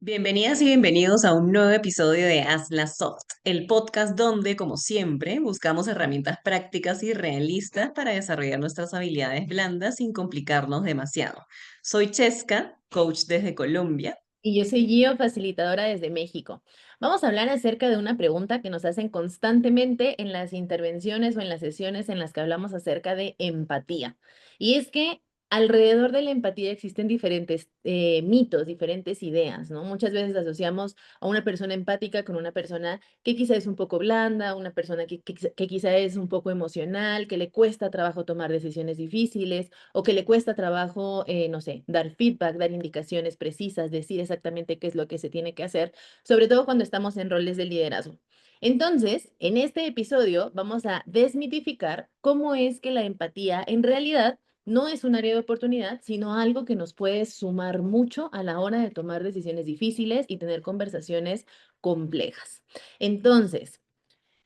Bienvenidas y bienvenidos a un nuevo episodio de Hazla Soft, el podcast donde, como siempre, buscamos herramientas prácticas y realistas para desarrollar nuestras habilidades blandas sin complicarnos demasiado. Soy Chesca, coach desde Colombia. Y yo soy Gio, facilitadora desde México. Vamos a hablar acerca de una pregunta que nos hacen constantemente en las intervenciones o en las sesiones en las que hablamos acerca de empatía. Y es que alrededor de la empatía existen diferentes mitos, diferentes ideas, ¿no? Muchas veces asociamos a una persona empática con una persona que quizá es un poco blanda, una persona que quizá es un poco emocional, que le cuesta trabajo tomar decisiones difíciles o que le cuesta trabajo, no sé, dar feedback, dar indicaciones precisas, decir exactamente qué es lo que se tiene que hacer, sobre todo cuando estamos en roles de liderazgo. Entonces, en este episodio vamos a desmitificar cómo es que la empatía en realidad no es un área de oportunidad, sino algo que nos puede sumar mucho a la hora de tomar decisiones difíciles y tener conversaciones complejas. Entonces,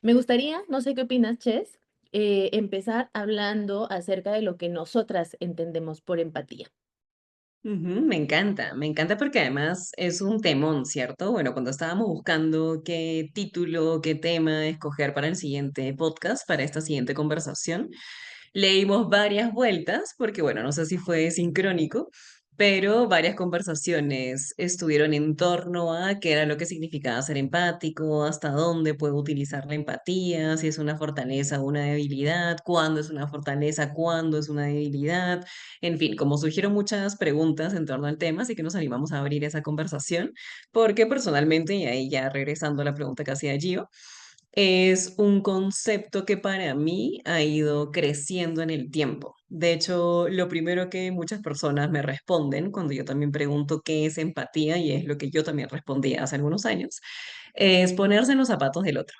me gustaría, no sé qué opinas, Ches, empezar hablando acerca de lo que nosotras entendemos por empatía. Ujú, me encanta porque además es un temón, ¿cierto? Bueno, cuando estábamos buscando qué título, qué tema escoger para el siguiente podcast, para esta siguiente conversación, leímos varias vueltas, porque bueno, no sé si fue sincrónico, pero varias conversaciones estuvieron en torno a qué era lo que significaba ser empático, hasta dónde puedo utilizar la empatía, si es una fortaleza o una debilidad, cuándo es una fortaleza, cuándo es una debilidad, en fin, como surgieron muchas preguntas en torno al tema, así que nos animamos a abrir esa conversación, porque personalmente, y ahí ya regresando a la pregunta que hacía Gio, es un concepto que para mí ha ido creciendo en el tiempo. De hecho, lo primero que muchas personas me responden cuando yo también pregunto qué es empatía, y es lo que yo también respondía hace algunos años, es ponerse en los zapatos del otro.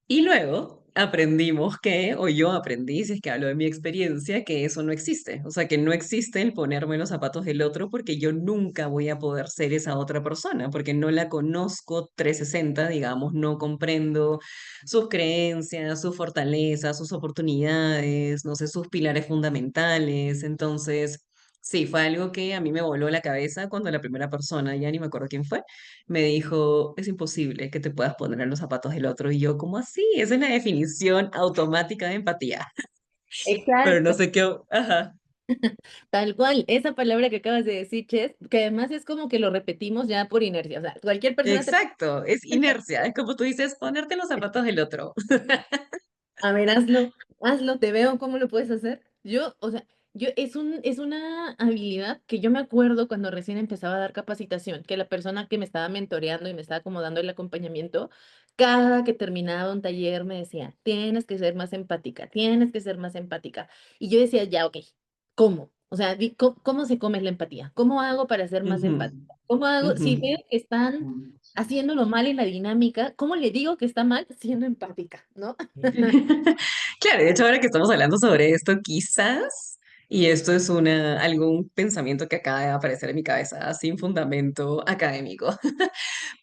Y luego aprendimos que, o yo aprendí, si es que hablo de mi experiencia, que eso no existe. O sea, que no existe el ponerme en los zapatos del otro porque yo nunca voy a poder ser esa otra persona, porque no la conozco 360, digamos, no comprendo sus creencias, sus fortalezas, sus oportunidades, no sé, sus pilares fundamentales. Entonces, sí, fue algo que a mí me voló la cabeza cuando la primera persona, ya ni me acuerdo quién fue, me dijo, es imposible que te puedas poner en los zapatos del otro. Y yo, ¿cómo así? Esa es la definición automática de empatía. Pero no Exacto. sé qué, ajá. Tal cual, esa palabra que acabas de decir, Ches, que además es como que lo repetimos ya por inercia. O sea, cualquier persona te... Exacto, es inercia, es como tú dices, ponerte en los zapatos del otro. A ver, hazlo, hazlo, te veo cómo lo puedes hacer. Yo, o sea, es una habilidad que yo me acuerdo cuando recién empezaba a dar capacitación, que la persona que me estaba mentoreando y me estaba como dando el acompañamiento, cada que terminaba un taller me decía, tienes que ser más empática, tienes que ser más empática. Y yo decía, ya, ok, ¿cómo? O sea, ¿cómo se come la empatía? ¿Cómo hago para ser más Ujú, empática? ¿Cómo hago? ujú. Si veo que están haciéndolo mal en la dinámica, ¿cómo le digo que está mal siendo empática, ¿no? Claro, de hecho, ahora que estamos hablando sobre esto, quizás, y esto es algún pensamiento que acaba de aparecer en mi cabeza sin fundamento académico,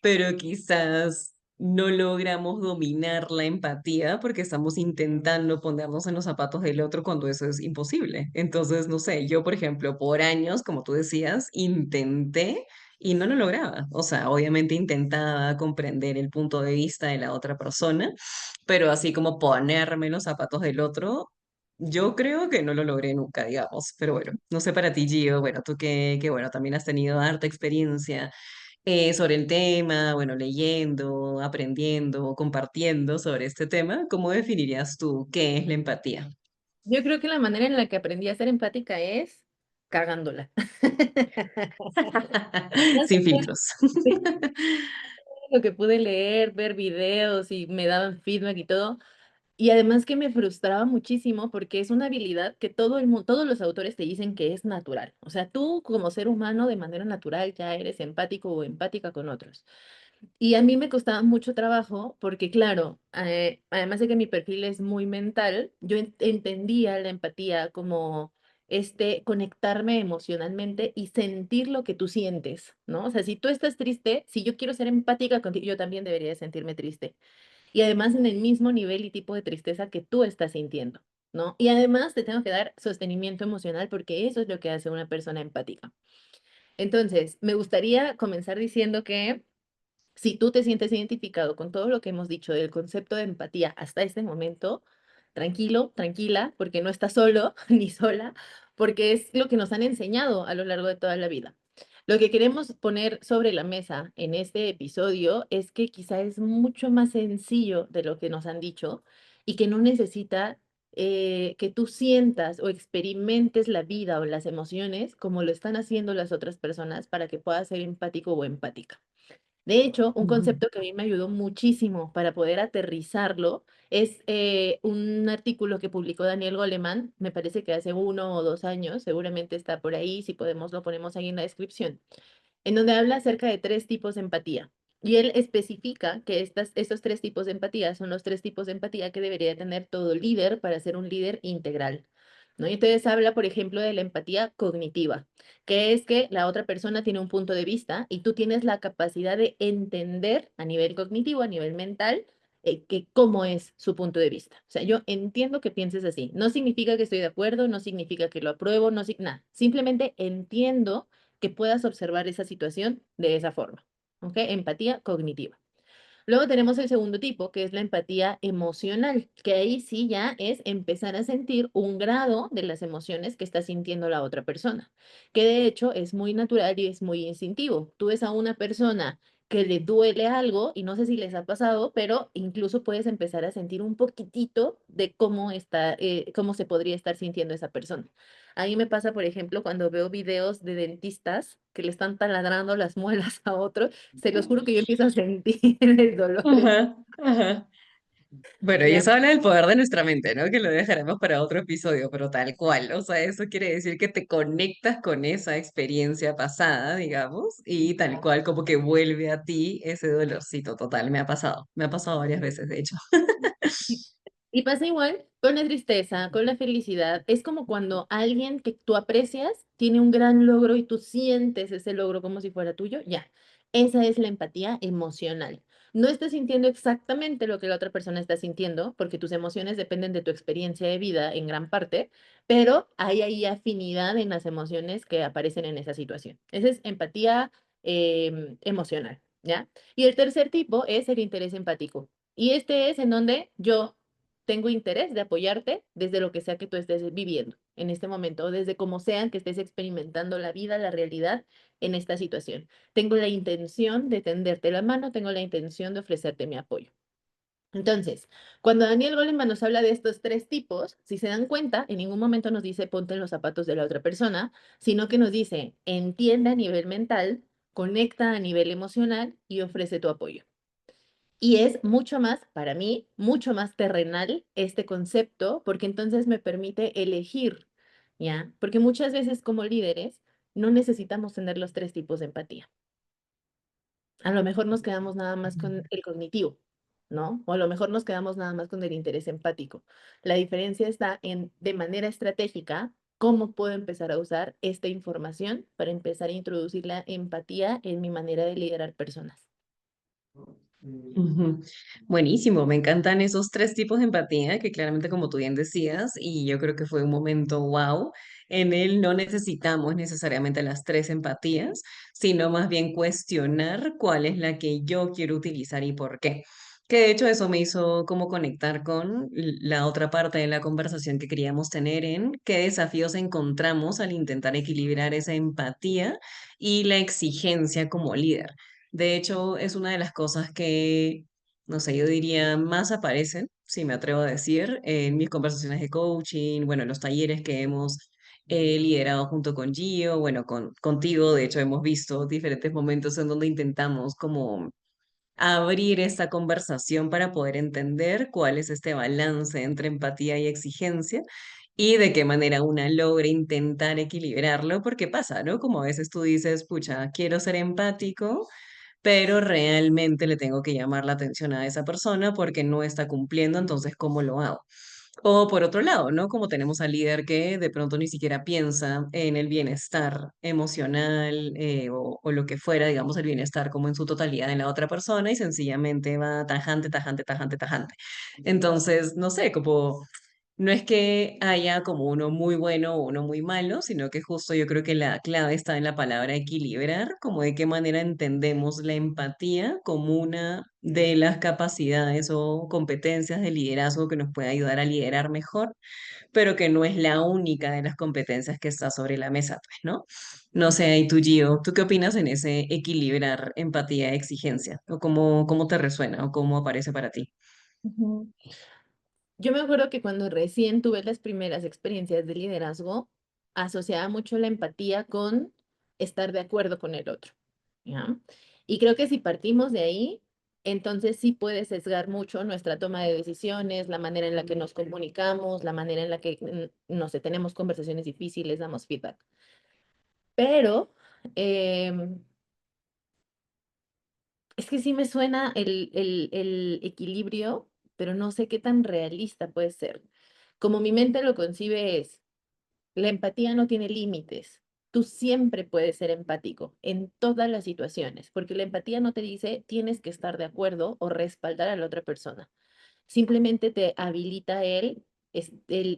pero quizás no logramos dominar la empatía porque estamos intentando ponernos en los zapatos del otro cuando eso es imposible. Entonces, no sé, yo, por ejemplo, por años, como tú decías, intenté y no lo lograba. O sea, obviamente intentaba comprender el punto de vista de la otra persona, pero así como ponerme en los zapatos del otro. Yo creo que no lo logré nunca, digamos, pero bueno, no sé para ti, Gio, bueno, tú que bueno, también has tenido harta experiencia sobre el tema, bueno, leyendo, aprendiendo, compartiendo sobre este tema, ¿cómo definirías tú qué es la empatía? Yo creo que la manera en la que aprendí a ser empática es cagándola. No sé Sin filtros. qué, lo que pude leer, ver videos y me daban feedback y todo. Y además que me frustraba muchísimo porque es una habilidad que todo el mundo, todos los autores te dicen que es natural. O sea, tú como ser humano de manera natural ya eres empático o empática con otros. Y a mí me costaba mucho trabajo porque, claro, además de que mi perfil es muy mental, yo entendía la empatía como conectarme emocionalmente y sentir lo que tú sientes, ¿no? O sea, si tú estás triste, si yo quiero ser empática contigo, yo también debería de sentirme triste. Y además en el mismo nivel y tipo de tristeza que tú estás sintiendo, ¿no? Y además te tengo que dar sostenimiento emocional porque eso es lo que hace una persona empática. Entonces, me gustaría comenzar diciendo que si tú te sientes identificado con todo lo que hemos dicho del concepto de empatía hasta este momento, tranquilo, tranquila, porque no estás solo ni sola, porque es lo que nos han enseñado a lo largo de toda la vida. Lo que queremos poner sobre la mesa en este episodio es que quizá es mucho más sencillo de lo que nos han dicho y que no necesita que tú sientas o experimentes la vida o las emociones como lo están haciendo las otras personas para que puedas ser empático o empática. De hecho, un Ujú. concepto que a mí me ayudó muchísimo para poder aterrizarlo es un artículo que publicó Daniel Goleman, me parece que hace 1 o 2 años, seguramente está por ahí, si podemos lo ponemos ahí en la descripción, en donde habla acerca de 3 tipos de empatía. Y él especifica que estos 3 tipos de empatía son los 3 tipos de empatía que debería tener todo líder para ser un líder integral, ¿no? Y entonces habla, por ejemplo, de la empatía cognitiva, que es que la otra persona tiene un punto de vista y tú tienes la capacidad de entender a nivel cognitivo, a nivel mental, que cómo es su punto de vista. O sea, yo entiendo que pienses así. No significa que estoy de acuerdo, no significa que lo apruebo, no, nada. Simplemente entiendo que puedas observar esa situación de esa forma. ¿Ok? Empatía cognitiva. Luego tenemos el segundo tipo, que es la empatía emocional, que ahí sí ya es empezar a sentir un grado de las emociones que está sintiendo la otra persona, que de hecho es muy natural y es muy instintivo. Tú ves a una persona que le duele algo y no sé si les ha pasado, pero incluso puedes empezar a sentir un poquitito de cómo está, cómo se podría estar sintiendo esa persona. A mí me pasa, por ejemplo, cuando veo videos de dentistas que le están taladrando las muelas a otro, se los juro que yo empiezo a sentir el dolor. Ajá, ajá. Bueno, y Ya, eso habla del poder de nuestra mente, ¿no? Que lo dejaremos para otro episodio, pero tal cual. O sea, eso quiere decir que te conectas con esa experiencia pasada, digamos, y tal cual como que vuelve a ti ese dolorcito total. Me ha pasado varias veces, de hecho. y y pasa igual con la tristeza, con la felicidad. Es como cuando alguien que tú aprecias tiene un gran logro y tú sientes ese logro como si fuera tuyo. Ya, esa es la empatía emocional. No estás sintiendo exactamente lo que la otra persona está sintiendo, porque tus emociones dependen de tu experiencia de vida en gran parte, pero hay ahí afinidad en las emociones que aparecen en esa situación. Esa es empatía emocional, ¿ya? Y el tercer tipo es el interés empático. Y este es en donde yo tengo interés de apoyarte desde lo que sea que tú estés viviendo en este momento, o desde como sean que estés experimentando la vida, la realidad en esta situación. Tengo la intención de tenderte la mano, tengo la intención de ofrecerte mi apoyo. Entonces, cuando Daniel Goleman nos habla de estos 3 tipos, si se dan cuenta, en ningún momento nos dice ponte en los zapatos de la otra persona, sino que nos dice entiende a nivel mental, conecta a nivel emocional y ofrece tu apoyo. Y es mucho más, para mí, mucho más terrenal este concepto, porque entonces me permite elegir, ¿ya? Porque muchas veces como líderes no necesitamos tener los 3 tipos de empatía. A lo mejor nos quedamos nada más con el cognitivo, ¿no? O a lo mejor nos quedamos nada más con el interés empático. La diferencia está en, de manera estratégica, cómo puedo empezar a usar esta información para empezar a introducir la empatía en mi manera de liderar personas. Ujú. Buenísimo, me encantan esos 3 tipos de empatía que claramente como tú bien decías, y yo creo que fue un momento wow. En él no necesitamos necesariamente las 3 empatías, sino más bien cuestionar cuál es la que yo quiero utilizar y por qué. Que de hecho eso me hizo como conectar con la otra parte de la conversación que queríamos tener en qué desafíos encontramos al intentar equilibrar esa empatía y la exigencia como líder. De hecho, es una de las cosas que, no sé, yo diría más aparecen, si me atrevo a decir, en mis conversaciones de coaching, bueno, en los talleres que hemos liderado junto con Gio, bueno, contigo, de hecho, hemos visto diferentes momentos en donde intentamos como abrir esta conversación para poder entender cuál es este balance entre empatía y exigencia. Y de qué manera una logra intentar equilibrarlo, porque pasa, ¿no? Como a veces tú dices, pucha, quiero ser empático, pero realmente le tengo que llamar la atención a esa persona porque no está cumpliendo, entonces, ¿cómo lo hago? O por otro lado, ¿no? Como tenemos al líder que de pronto ni siquiera piensa en el bienestar emocional o lo que fuera, digamos, el bienestar como en su totalidad en la otra persona y sencillamente va tajante, tajante, tajante, tajante. Entonces, no sé, como no es que haya como uno muy bueno o uno muy malo, sino que justo yo creo que la clave está en la palabra equilibrar, como de qué manera entendemos la empatía como una de las capacidades o competencias de liderazgo que nos puede ayudar a liderar mejor, pero que no es la única de las competencias que está sobre la mesa, pues, ¿no? No sé, y tú, Gio, ¿tú qué opinas en ese equilibrar empatía e exigencia? ¿O cómo te resuena o cómo aparece para ti? Ujú. Yo me acuerdo que cuando recién tuve las primeras experiencias de liderazgo, asociaba mucho la empatía con estar de acuerdo con el otro, ¿ya? Y creo que si partimos de ahí, entonces sí puede sesgar mucho nuestra toma de decisiones, la manera en la que nos comunicamos, la manera en la que, no sé, tenemos conversaciones difíciles, damos feedback. Pero es que sí me suena el equilibrio, pero no sé qué tan realista puede ser. Como mi mente lo concibe es, la empatía no tiene límites. Tú siempre puedes ser empático en todas las situaciones, porque la empatía no te dice tienes que estar de acuerdo o respaldar a la otra persona. Simplemente te habilita el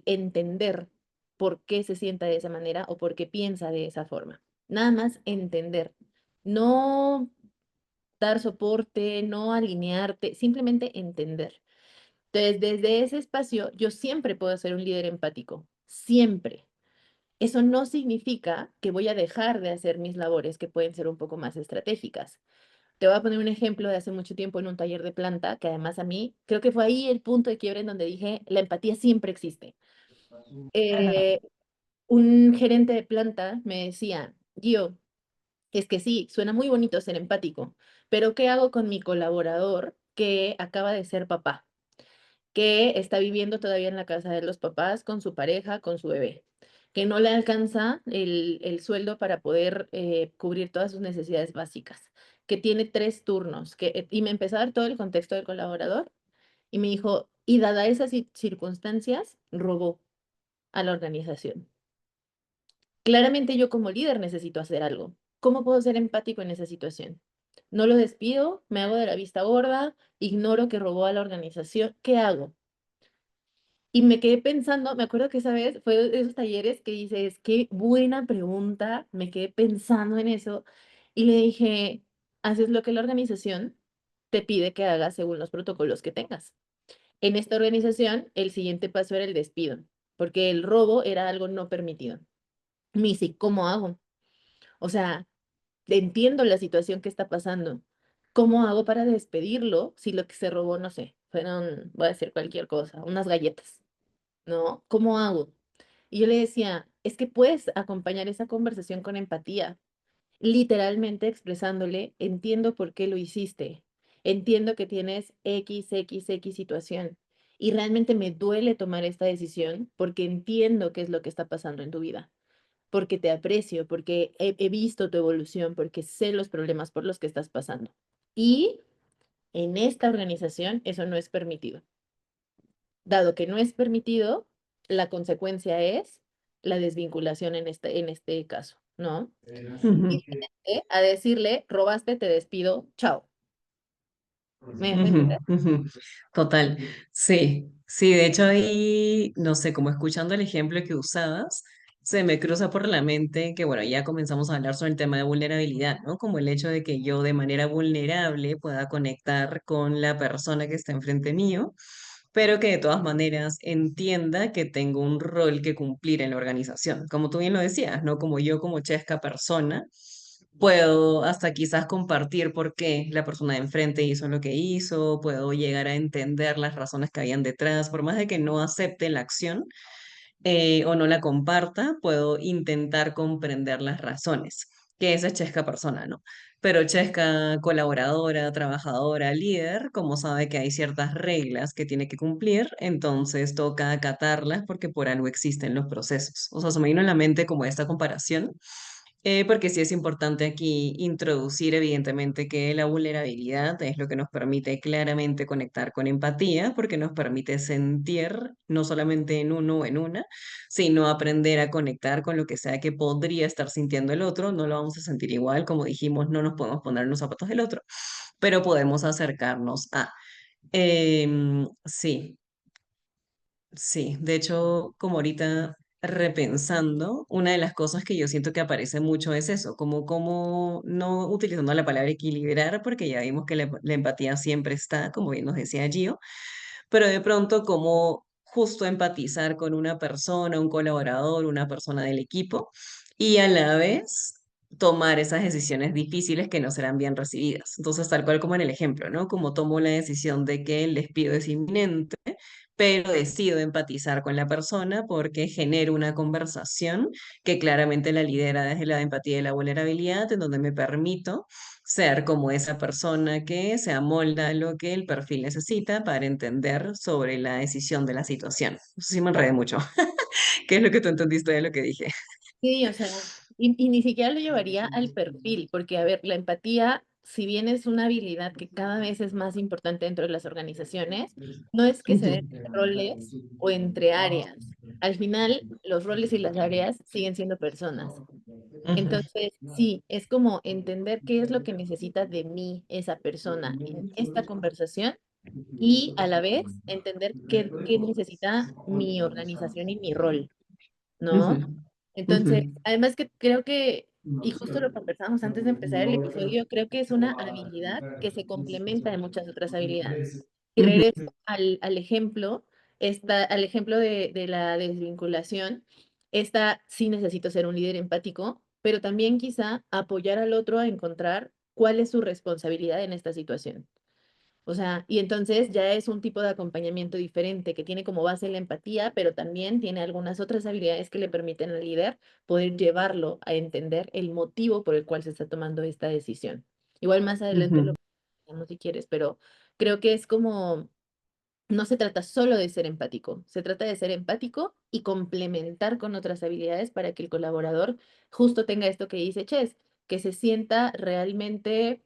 entender por qué se sienta de esa manera o por qué piensa de esa forma. Nada más entender. No dar soporte, no alinearte, simplemente entender. Entonces, desde ese espacio, yo siempre puedo ser un líder empático, siempre. Eso no significa que voy a dejar de hacer mis labores que pueden ser un poco más estratégicas. Te voy a poner un ejemplo de hace mucho tiempo en un taller de planta, que además a mí creo que fue ahí el punto de quiebre en donde dije, la empatía siempre existe. Eh, un gerente de planta me decía, Gio, es que sí, suena muy bonito ser empático, pero ¿qué hago con mi colaborador que acaba de ser papá, que está viviendo todavía en la casa de los papás con su pareja, con su bebé, que no le alcanza el sueldo para poder cubrir todas sus necesidades básicas, que tiene 3 turnos, y me empezó a dar todo el contexto del colaborador y me dijo, y dada esas circunstancias, robó a la organización. Claramente yo como líder necesito hacer algo. ¿Cómo puedo ser empático en esa situación? No lo despido, me hago de la vista gorda, ignoro que robó a la organización. ¿Qué hago? Y me quedé pensando, me acuerdo que esa vez fue de esos talleres que dices, qué buena pregunta, me quedé pensando en eso y le dije, haces lo que la organización te pide que hagas según los protocolos que tengas. En esta organización, el siguiente paso era el despido, porque el robo era algo no permitido. Me dice, ¿cómo hago? O sea, entiendo la situación que está pasando. ¿Cómo hago para despedirlo si lo que se robó, no sé, fueron, voy a decir cualquier cosa, unas galletas, ¿no? ¿Cómo hago? Y yo le decía, es que puedes acompañar esa conversación con empatía, literalmente expresándole, entiendo por qué lo hiciste, entiendo que tienes X situación y realmente me duele tomar esta decisión porque entiendo qué es lo que está pasando en tu vida, porque te aprecio, porque he visto tu evolución, porque sé los problemas por los que estás pasando. Y en esta organización eso no es permitido. Dado que no es permitido, la consecuencia es la desvinculación en este caso, ¿no? Ujú. Y a decirle, robaste, te despido, chao. ¿Me dejo Ujú, entender? ujú. Total, sí, sí, de hecho ahí, no sé, como escuchando el ejemplo que usabas, se me cruza por la mente que, bueno, ya comenzamos a hablar sobre el tema de vulnerabilidad, ¿no? Como el hecho de que yo de manera vulnerable pueda conectar con la persona que está enfrente mío, pero que de todas maneras entienda que tengo un rol que cumplir en la organización. Como tú bien lo decías, ¿no? Como yo como chesca persona puedo hasta quizás compartir por qué la persona de enfrente hizo lo que hizo, puedo llegar a entender las razones que habían detrás, por más de que no acepte la acción o no la comparta, puedo intentar comprender las razones, que esa es Chesca persona, ¿no? Pero Chesca colaboradora, trabajadora, líder, como sabe que hay ciertas reglas que tiene que cumplir, entonces toca acatarlas porque por algo existen los procesos. O sea, se me vino en la mente como esta comparación porque sí es importante aquí introducir evidentemente que la vulnerabilidad es lo que nos permite claramente conectar con empatía, porque nos permite sentir no solamente en uno o en una, sino aprender a conectar con lo que sea que podría estar sintiendo el otro. No lo vamos a sentir igual, como dijimos, no nos podemos poner en los zapatos del otro, pero podemos acercarnos a. Sí. Sí, de hecho, como ahorita repensando, una de las cosas que yo siento que aparece mucho es eso, como no utilizando la palabra equilibrar, porque ya vimos que la empatía siempre está, como bien nos decía Gio, pero de pronto como justo empatizar con una persona, un colaborador, una persona del equipo, y a la vez tomar esas decisiones difíciles que no serán bien recibidas. Entonces, tal cual como en el ejemplo, ¿no? Como tomo la decisión de que el despido es inminente, pero decido empatizar con la persona porque genero una conversación que claramente la lidera desde la empatía y la vulnerabilidad, en donde me permito ser como esa persona que se amolda a lo que el perfil necesita para entender sobre la decisión de la situación. No sé si me enredé mucho. ¿Qué es lo que tú entendiste de lo que dije? Sí, o sea, y ni siquiera lo llevaría al perfil, porque, a ver, la empatía, si bien es una habilidad que cada vez es más importante dentro de las organizaciones, no es que se Ujú, den entre roles o entre áreas. Al final, los roles y las áreas siguen siendo personas. ujú, Entonces, sí, es como entender qué es lo que necesita de mí esa persona en esta conversación y a la vez entender qué necesita mi organización y mi rol, ujú, ¿no? ujú, Entonces, además que creo que, y justo lo conversamos antes de empezar el episodio, creo que es una habilidad que se complementa de muchas otras habilidades. Y ujú, regreso al ejemplo, al ejemplo de la desvinculación, esta sí necesito ser un líder empático, pero también quizá apoyar al otro a encontrar cuál es su responsabilidad en esta situación. O sea, y entonces ya es un tipo de acompañamiento diferente que tiene como base la empatía, pero también tiene algunas otras habilidades que le permiten al líder poder llevarlo a entender el motivo por el cual se está tomando esta decisión. Igual más adelante lo ujú, veremos si quieres, pero creo que es como, no se trata solo de ser empático, se trata de ser empático y complementar con otras habilidades para que el colaborador justo tenga esto que dice Ches, que se sienta realmente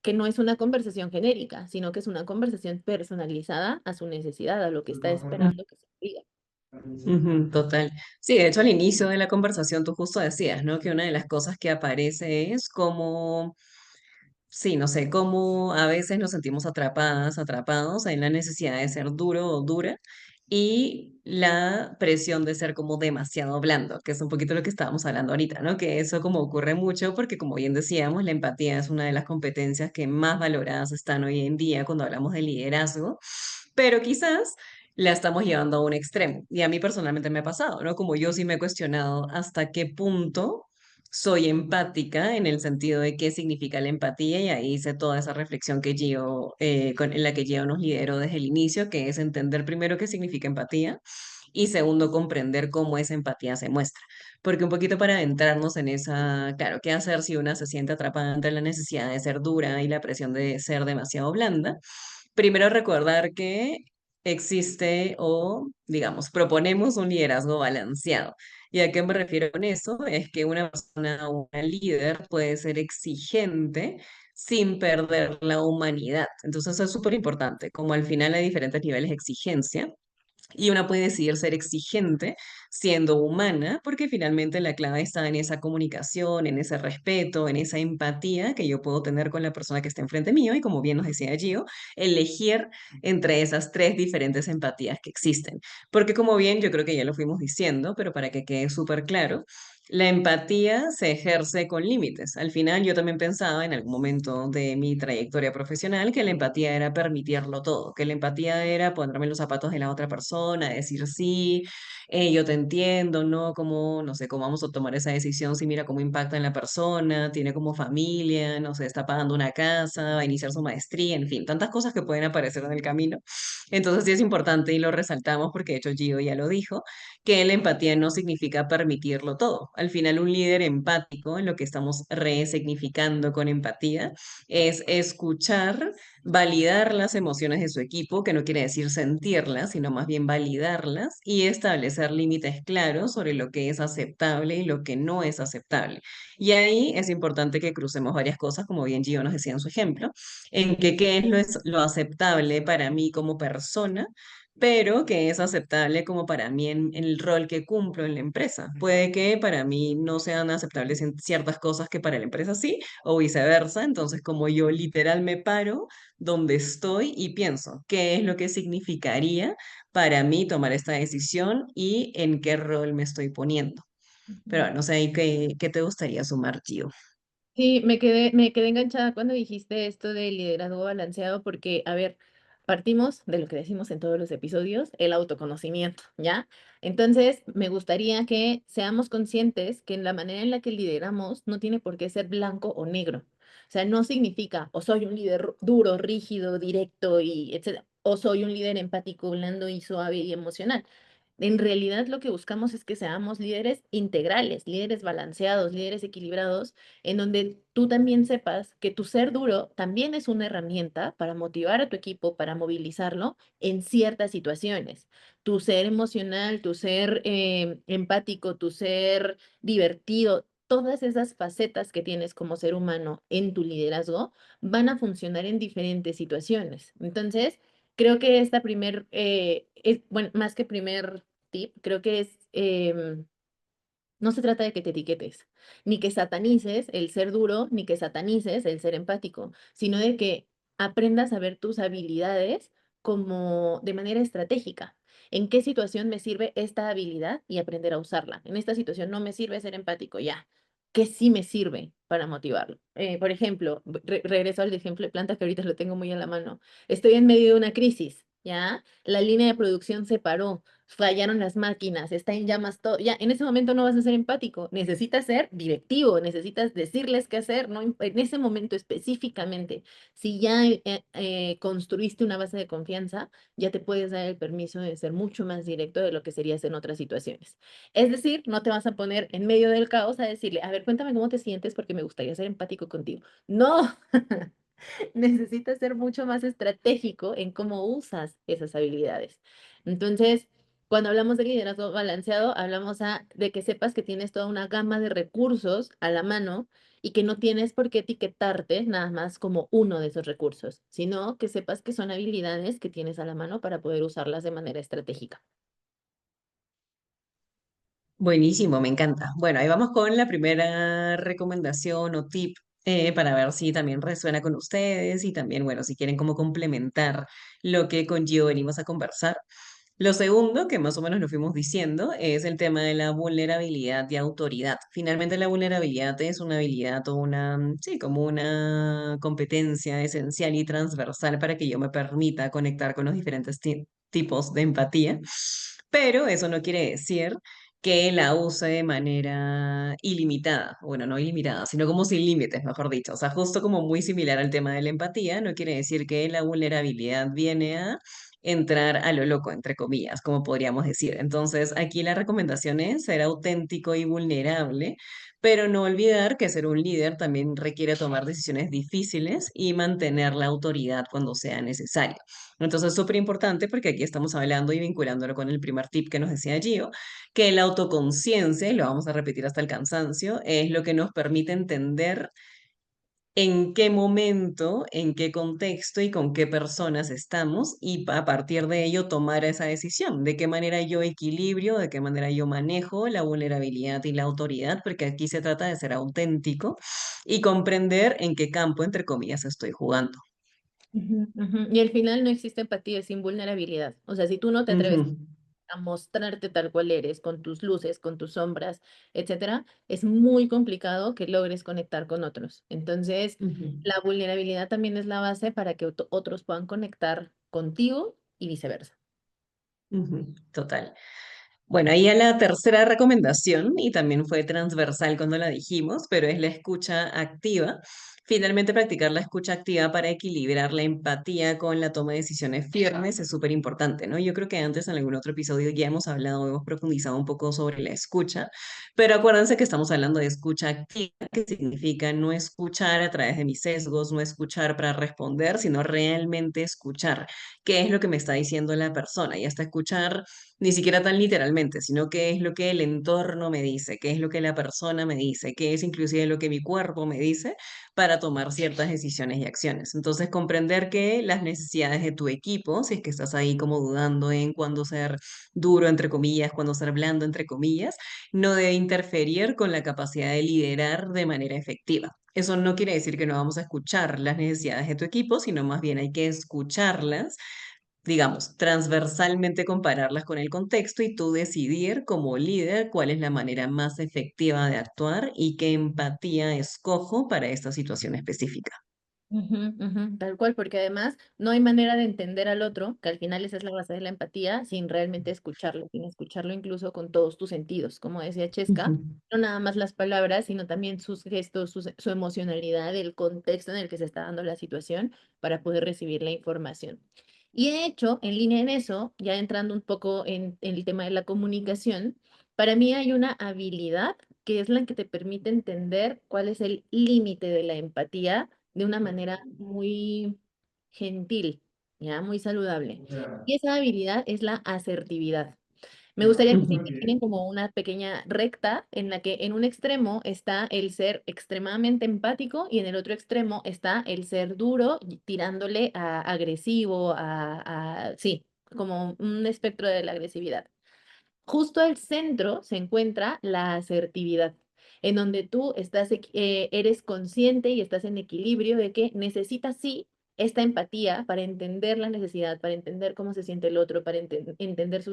que no es una conversación genérica, sino que es una conversación personalizada a su necesidad, a lo que está ujú, esperando que se diga. ujú, total. Sí, de hecho al inicio de la conversación tú justo decías, ¿no? Que una de las cosas que aparece es como sí, no sé, cómo a veces nos sentimos atrapadas, atrapados en la necesidad de ser duro o dura y la presión de ser como demasiado blando, que es un poquito lo que estábamos hablando ahorita, ¿no? Que eso como ocurre mucho porque como bien decíamos, la empatía es una de las competencias que más valoradas están hoy en día cuando hablamos de liderazgo, pero quizás la estamos llevando a un extremo. Y a mí personalmente me ha pasado, ¿no? Como yo sí me he cuestionado hasta qué punto soy empática en el sentido de qué significa la empatía y ahí hice toda esa reflexión que Gio, en la que Gio nos lideró desde el inicio, que es entender primero qué significa empatía y segundo comprender cómo esa empatía se muestra. Porque un poquito para adentrarnos en esa, claro, qué hacer si una se siente atrapada entre la necesidad de ser dura y la presión de ser demasiado blanda. Primero recordar que existe o, digamos, proponemos un liderazgo balanceado. ¿Y a qué me refiero con eso? Es que una persona o una líder puede ser exigente sin perder la humanidad. Entonces eso es súper importante, como al final hay diferentes niveles de exigencia. Y una puede decidir ser exigente siendo humana, porque finalmente la clave está en esa comunicación, en ese respeto, en esa empatía que yo puedo tener con la persona que está enfrente mío. Y como bien nos decía Gio, elegir entre esas tres diferentes empatías que existen. Porque como bien yo creo que ya lo fuimos diciendo, pero para que quede súper claro, la empatía se ejerce con límites. Al final yo también pensaba en algún momento de mi trayectoria profesional que la empatía era permitirlo todo, que la empatía era ponerme en los zapatos de la otra persona, decir sí, yo te entiendo, ¿no? Cómo, no sé, cómo vamos a tomar esa decisión si mira cómo impacta en la persona, tiene como familia, no sé, está pagando una casa, va a iniciar su maestría, en fin, tantas cosas que pueden aparecer en el camino. Entonces sí es importante y lo resaltamos porque de hecho Gio ya lo dijo que la empatía no significa permitirlo todo. Al final, un líder empático, en lo que estamos resignificando con empatía, es escuchar, validar las emociones de su equipo, que no quiere decir sentirlas, sino más bien validarlas y establecer límites claros sobre lo que es aceptable y lo que no es aceptable. Y ahí es importante que crucemos varias cosas, como bien Gio nos decía en su ejemplo, en que qué es lo aceptable para mí como persona pero que es aceptable como para mí en el rol que cumplo en la empresa. Puede que para mí no sean aceptables en ciertas cosas que para la empresa sí, o viceversa. Entonces, como yo literal me paro donde estoy y pienso qué es lo que significaría para mí tomar esta decisión y en qué rol me estoy poniendo. Pero no sé, ¿ahí qué te gustaría sumar, Gio? Sí, me quedé enganchada cuando dijiste esto del liderazgo balanceado, porque, a ver, partimos de lo que decimos en todos los episodios, el autoconocimiento, ¿ya? Entonces, me gustaría que seamos conscientes que en la manera en la que lideramos no tiene por qué ser blanco o negro. O sea, no significa o soy un líder duro, rígido, directo y etcétera, o soy un líder empático, blando y suave y emocional. En realidad lo que buscamos es que seamos líderes integrales, líderes balanceados, líderes equilibrados, en donde tú también sepas que tu ser duro también es una herramienta para motivar a tu equipo, para movilizarlo en ciertas situaciones. Tu ser emocional, tu ser empático, tu ser divertido, todas esas facetas que tienes como ser humano en tu liderazgo van a funcionar en diferentes situaciones. Entonces, creo que esta bueno, más que primer tip, creo que no se trata de que te etiquetes, ni que satanices el ser duro, ni que satanices el ser empático, sino de que aprendas a ver tus habilidades como de manera estratégica. ¿En qué situación me sirve esta habilidad y aprender a usarla? En esta situación no me sirve ser empático, ya. ¿Qué sí me sirve para motivarlo? Por ejemplo, regreso al ejemplo de planta que ahorita lo tengo muy a la mano. Estoy en medio de una crisis, ¿ya? La línea de producción se paró, fallaron las máquinas, está en llamas todo. Ya, en ese momento no vas a ser empático, necesitas ser directivo, necesitas decirles qué hacer, ¿no? En ese momento específicamente, si ya construiste una base de confianza, ya te puedes dar el permiso de ser mucho más directo de lo que serías en otras situaciones. Es decir, no te vas a poner en medio del caos a decirle, a ver, cuéntame cómo te sientes porque me gustaría ser empático contigo. No, necesitas ser mucho más estratégico en cómo usas esas habilidades. Entonces, cuando hablamos de liderazgo balanceado, hablamos de que sepas que tienes toda una gama de recursos a la mano y que no tienes por qué etiquetarte nada más como uno de esos recursos, sino que sepas que son habilidades que tienes a la mano para poder usarlas de manera estratégica. Buenísimo, me encanta. Bueno, ahí vamos con la primera recomendación o tip para ver si también resuena con ustedes y también, bueno, si quieren como complementar lo que con Gio venimos a conversar. Lo segundo, que más o menos lo fuimos diciendo, es el tema de la vulnerabilidad y autoridad. Finalmente, la vulnerabilidad es una habilidad o una, sí, como una competencia esencial y transversal para que yo me permita conectar con los diferentes tipos de empatía. Pero eso no quiere decir que la use de manera ilimitada. Bueno, no ilimitada, sino como sin límites, mejor dicho. O sea, justo como muy similar al tema de la empatía, no quiere decir que la vulnerabilidad viene a entrar a lo loco, entre comillas, como podríamos decir. Entonces, aquí la recomendación es ser auténtico y vulnerable, pero no olvidar que ser un líder también requiere tomar decisiones difíciles y mantener la autoridad cuando sea necesario. Entonces, es súper importante porque aquí estamos hablando y vinculándolo con el primer tip que nos decía Gio, que la autoconciencia, y lo vamos a repetir hasta el cansancio, es lo que nos permite entender en qué momento, en qué contexto y con qué personas estamos y a partir de ello tomar esa decisión, de qué manera yo equilibrio, de qué manera yo manejo la vulnerabilidad y la autoridad, porque aquí se trata de ser auténtico y comprender en qué campo, entre comillas, estoy jugando. Ujú, ujú. Y al final no existe empatía sin vulnerabilidad. O sea, si tú no te Ujú, atreves a mostrarte tal cual eres, con tus luces, con tus sombras, etcétera, es muy complicado que logres conectar con otros. Entonces, ujú, la vulnerabilidad también es la base para que otros puedan conectar contigo y viceversa. ujú, total. Bueno, ahí a la tercera recomendación, y también fue transversal cuando la dijimos, pero es la escucha activa. Finalmente, practicar la escucha activa para equilibrar la empatía con la toma de decisiones firmes es súper importante, ¿no? Yo creo que antes en algún otro episodio ya hemos hablado, hemos profundizado un poco sobre la escucha, pero acuérdense que estamos hablando de escucha activa, que significa no escuchar a través de mis sesgos, no escuchar para responder, sino realmente escuchar qué es lo que me está diciendo la persona y hasta escuchar ni siquiera tan literalmente, sino qué es lo que el entorno me dice, qué es lo que la persona me dice, qué es inclusive lo que mi cuerpo me dice para tomar ciertas decisiones y acciones. Entonces, comprender que las necesidades de tu equipo, si es que estás ahí como dudando en cuándo ser duro, entre comillas, cuándo ser blando, entre comillas, no debe interferir con la capacidad de liderar de manera efectiva. Eso no quiere decir que no vamos a escuchar las necesidades de tu equipo, sino más bien hay que escucharlas, digamos, transversalmente compararlas con el contexto y tú decidir como líder cuál es la manera más efectiva de actuar y qué empatía escojo para esta situación específica. Ujú, ujú, tal cual, porque además no hay manera de entender al otro, que al final esa es la base de la empatía, sin realmente escucharlo, sin escucharlo incluso con todos tus sentidos, como decía Cheska, Ujú. no nada más las palabras, sino también sus gestos, su emocionalidad, el contexto en el que se está dando la situación para poder recibir la información. Y de hecho, en línea en eso, ya entrando un poco en el tema de la comunicación, para mí hay una habilidad que es la que te permite entender cuál es el límite de la empatía de una manera muy gentil, ya, muy saludable. Y esa habilidad es la asertividad. Me gustaría que se Ujú. imaginen como una pequeña recta en la que en un extremo está el ser extremadamente empático y en el otro extremo está el ser duro, y tirándole a agresivo, sí, como un espectro de la agresividad. Justo al centro se encuentra la asertividad, en donde tú eres consciente y estás en equilibrio de que necesitas sí esta empatía para entender la necesidad, para entender cómo se siente el otro, para entender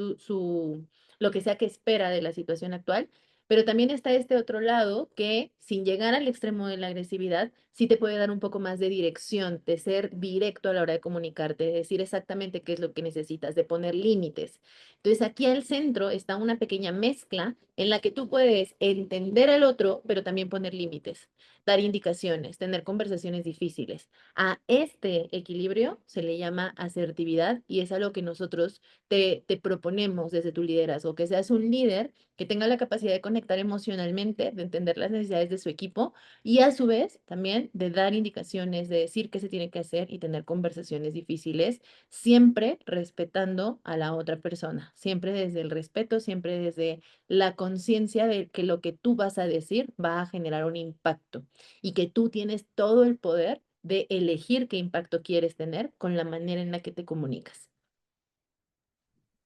lo que sea que espera de la situación actual. Pero también está este otro lado que, sin llegar al extremo de la agresividad, sí te puede dar un poco más de dirección, de ser directo a la hora de comunicarte, de decir exactamente qué es lo que necesitas, de poner límites. Entonces aquí al centro está una pequeña mezcla en la que tú puedes entender al otro, pero también poner límites, dar indicaciones, tener conversaciones difíciles. A este equilibrio se le llama asertividad y es algo que nosotros te proponemos desde tu liderazgo, que seas un líder que tenga la capacidad de conectar emocionalmente, de entender las necesidades de su equipo y a su vez también de dar indicaciones, de decir qué se tiene que hacer y tener conversaciones difíciles siempre respetando a la otra persona, siempre desde el respeto, siempre desde la conciencia de que lo que tú vas a decir va a generar un impacto y que tú tienes todo el poder de elegir qué impacto quieres tener con la manera en la que te comunicas.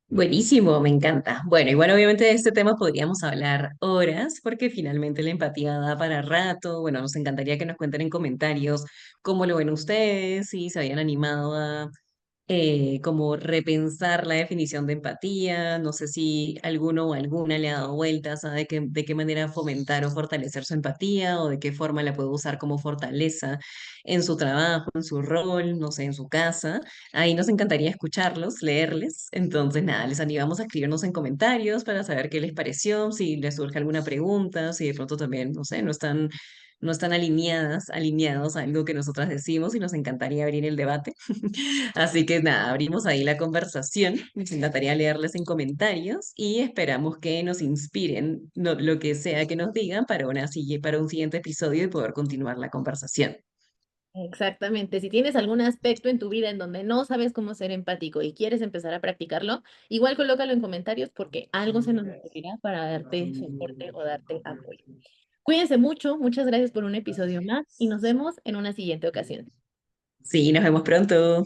Buenísimo, me encanta. Bueno, igual obviamente de este tema podríamos hablar horas porque finalmente la empatía da para rato. Bueno, nos encantaría que nos cuenten en comentarios cómo lo ven ustedes, si se habían animado a como repensar la definición de empatía. No sé si alguno o alguna le ha dado vueltas a de qué manera fomentar o fortalecer su empatía o de qué forma la puede usar como fortaleza en su trabajo, en su rol, no sé, en su casa. Ahí nos encantaría escucharlos, leerles. Entonces, nada, les animamos a escribirnos en comentarios para saber qué les pareció, si les surge alguna pregunta, si de pronto también, no sé, no están alineados a algo que nosotras decimos y nos encantaría abrir el debate. Así que nada, abrimos ahí la conversación. Nos encantaría leerles en comentarios y esperamos que nos inspiren lo que sea que nos digan para para un siguiente episodio y poder continuar la conversación. Exactamente. Si tienes algún aspecto en tu vida en donde no sabes cómo ser empático y quieres empezar a practicarlo, igual colócalo en comentarios porque algo se nos ocurrirá para darte soporte o darte apoyo. Cuídense mucho, muchas gracias por un episodio más y nos vemos en una siguiente ocasión. Sí, nos vemos pronto.